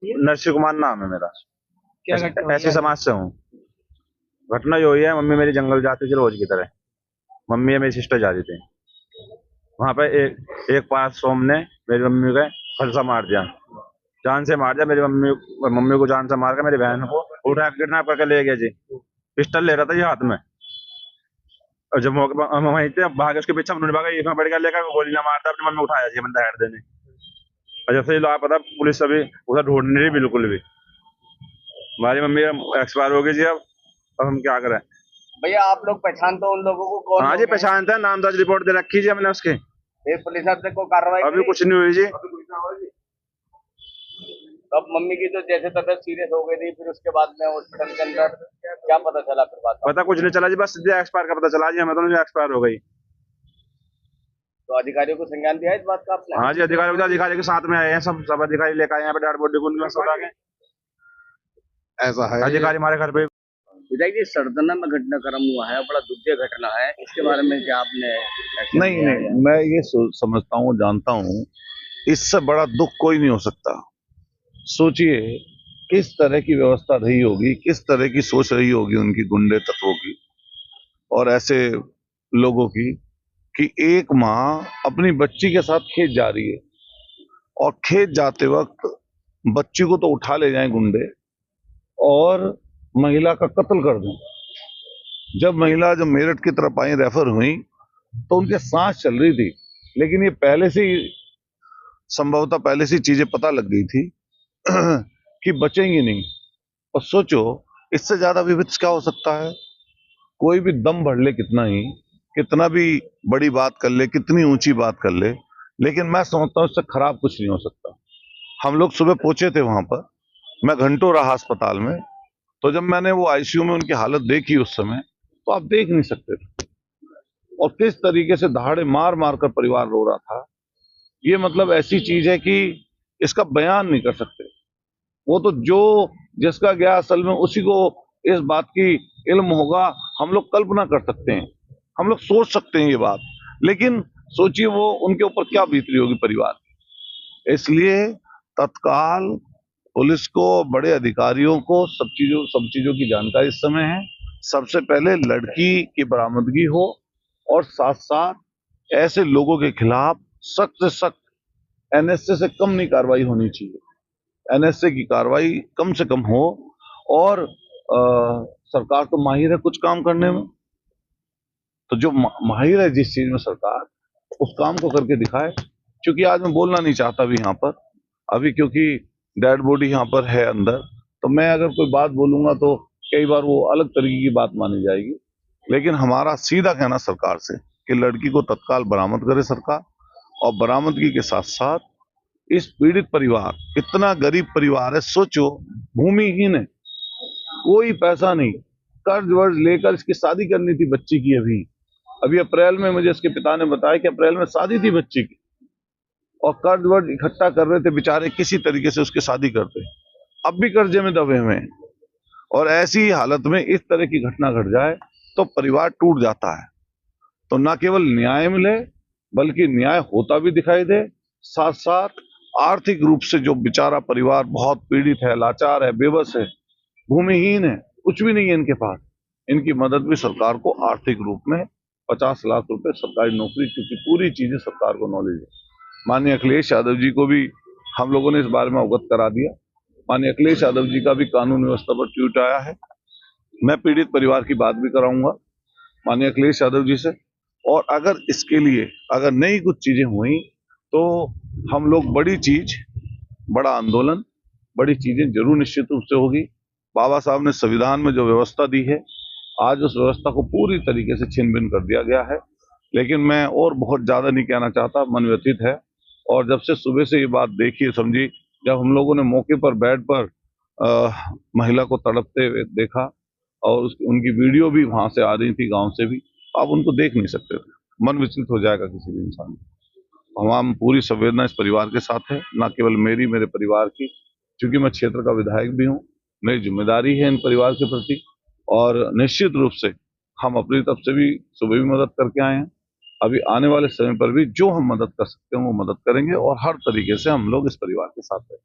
नरसिंह कुमार नाम है मेरा। क्या घटना हुई ऐसे आज? समाज से हूँ। घटना जो हुई है, मम्मी मेरी जंगल जाती थी रोज की तरह। मम्मी और मेरी सिस्टर जा रही थी। वहां पे एक एक पास सोम ने मेरी मम्मी का फलसा मार दिया। जान से मार दिया मेरी मम्मी। मम्मी को जान से मार के मेरी बहन को उठा के किडनैप करके ले गया जी। पिस्टल ले रहा था ये हाथ में। और जब मौके पर हम वहीं थे, अब भागे उसके पीछे, उन्होंने भागा, इसमें बढ़ गया लेकर गोली ना मारता, अपनी मम्मी उठाया जी बंदा हेड देने। और जब से ये पता, पुलिस अभी उसे ढूंढ नहीं रही बिल्कुल भी। हमारी मम्मी एक्सपायर हो गई जी। अब हम क्या करें। भैया आप लोग पहचानते हो उन लोगों को, कौन हाँ जी, लोग हैं? पहचानते हैं, नामदर्ज रिपोर्ट दे रखी जी हमने उसके। फिर पुलिस आपसे कोई कार्रवाई अभी करी? कुछ नहीं हुई जी। तो अब मम्मी की तो जैसे तबीयत सीरियस हो गई थी, फिर उसके बाद में हॉस्पिटल के अंदर क्या पता चला फिर बाद में पता आपको? कुछ नहीं चला जी, बस सीधे एक्सपायर का पता चला जी हमें, तो एक्सपायर हो गई। तो अधिकारियों को संज्ञान दिया इस बात का आपने? हाँ जी, अधिकारी के साथ में आए हैं, सब सब अधिकारी लेकर आए हैं यहाँ पे डेड बॉडी को, उनके साथ आके ऐसा है। अधिकारी हमारे घर पे। विधायक जी, सरदना में घटनाक्रम हुआ है, बड़ा दुखद घटना है, इसके बारे में क्या आपने एक्शन नहीं लिया नहीं, है? मैं ये समझता हूँ, जानता हूँ, इससे बड़ा दुख कोई नहीं हो सकता। सोचिए किस तरह की व्यवस्था रही होगी, किस तरह की सोच रही होगी उनकी गुंडे तत्वों की और ऐसे लोगों की, कि एक माँ अपनी बच्ची के साथ खेत जा रही है और खेत जाते वक्त बच्ची को तो उठा ले जाएं गुंडे और महिला का कत्ल कर दें। जब मेरठ की तरफ आई, रेफर हुई, तो उनके सांस चल रही थी, लेकिन ये पहले से ही, संभवतः पहले से चीजें पता लग गई थी कि बचेंगी नहीं। और सोचो इससे ज्यादा विविध क्या हो सकता है। कोई भी दम भर ले कितना ही, कितना भी बड़ी बात कर ले, कितनी ऊंची बात कर ले, लेकिन मैं समझता हूं इससे खराब कुछ नहीं हो सकता। हम लोग सुबह पहुंचे थे वहां पर, मैं घंटों रहा अस्पताल में। तो जब मैंने वो आईसीयू में उनकी हालत देखी उस समय, तो आप देख नहीं सकते थे। और किस तरीके से दहाड़े मार मार कर परिवार रो रहा था, ये मतलब ऐसी चीज है कि इसका बयान नहीं कर सकते। वो तो जो जिसका गया असल में उसी को इस बात की इल्म होगा। हम लोग कल्पना कर सकते हैं, हम लोग सोच सकते हैं ये बात, लेकिन सोचिए वो उनके ऊपर क्या बीत रही होगी परिवार की। इसलिए तत्काल पुलिस को, बड़े अधिकारियों को सब चीजों की जानकारी इस समय है। सबसे पहले लड़की की बरामदगी हो और साथ साथ ऐसे लोगों के खिलाफ सख्त से सख्त, एनएसए से कम नहीं कार्रवाई होनी चाहिए, एनएसए की कार्रवाई कम से कम हो। और सरकार तो माहिर है कुछ काम करने में, तो जो माहिर है जिस चीज में, सरकार उस काम को करके दिखाए। क्योंकि आज मैं बोलना नहीं चाहता भी यहाँ पर अभी, क्योंकि डेड बॉडी यहाँ पर है अंदर, तो मैं अगर कोई बात बोलूंगा तो कई बार वो अलग तरीके की बात मानी जाएगी। लेकिन हमारा सीधा कहना सरकार से कि लड़की को तत्काल बरामद करे सरकार, और बरामदगी के साथ साथ इस पीड़ित परिवार, इतना गरीब परिवार है, सोचो, भूमिहीन है, कोई पैसा नहीं, कर्ज वर्ज लेकर इसकी शादी करनी थी बच्ची की। अभी अभी अप्रैल में मुझे इसके पिता ने बताया कि अप्रैल में शादी थी बच्ची की, और कर्ज वर्ज इकट्ठा कर रहे थे बेचारे, किसी तरीके से उसकी शादी करते। अब भी कर्जे में दबे हुए हैं, और ऐसी हालत में इस तरह की घटना घट जाए तो परिवार टूट जाता है। तो न केवल न्याय मिले, बल्कि न्याय होता भी दिखाई दे, साथ साथ आर्थिक रूप से जो बेचारा परिवार बहुत पीड़ित है, लाचार है, बेबस है, भूमिहीन है, कुछ भी नहीं है इनके पास, इनकी मदद भी सरकार को आर्थिक रूप में 50 लाख रुपए सरकारी नौकरी, क्योंकि पूरी चीजें सरकार को नॉलेज है। माननीय अखिलेश यादव जी को भी हम लोगों ने इस बारे में अवगत करा दिया। माननीय अखिलेश यादव जी का भी कानून व्यवस्था पर ट्वीट आया है। मैं पीड़ित परिवार की बात भी कराऊंगा माननीय अखिलेश यादव जी से। और अगर इसके लिए अगर नई कुछ चीजें हुई तो हम लोग बड़ा आंदोलन, बड़ी चीजें जरूर निश्चित रूप से होगी। बाबा साहब ने संविधान में जो व्यवस्था दी है, आज उस व्यवस्था को पूरी तरीके से छिन भिन कर दिया गया है। लेकिन मैं और बहुत ज्यादा नहीं कहना चाहता, मन व्यथित है। और जब से सुबह से ये बात देखी समझी, जब हम लोगों ने मौके पर बेड पर महिला को तड़पते हुए देखा, और उनकी वीडियो भी वहां से आ रही थी, गांव से भी, आप उनको देख नहीं सकते थे, मन विचलित हो जाएगा किसी भी इंसान को। हम पूरी संवेदना इस परिवार के साथ है, न केवल मेरी, मेरे परिवार की, क्योंकि मैं क्षेत्र का विधायक भी हूँ, मेरी जिम्मेदारी है इन परिवार के प्रति। और निश्चित रूप से हम अपनी तरफ से भी सुबह भी मदद करके आए हैं, अभी आने वाले समय पर भी जो हम मदद कर सकते हैं वो मदद करेंगे, और हर तरीके से हम लोग इस परिवार के साथ हैं।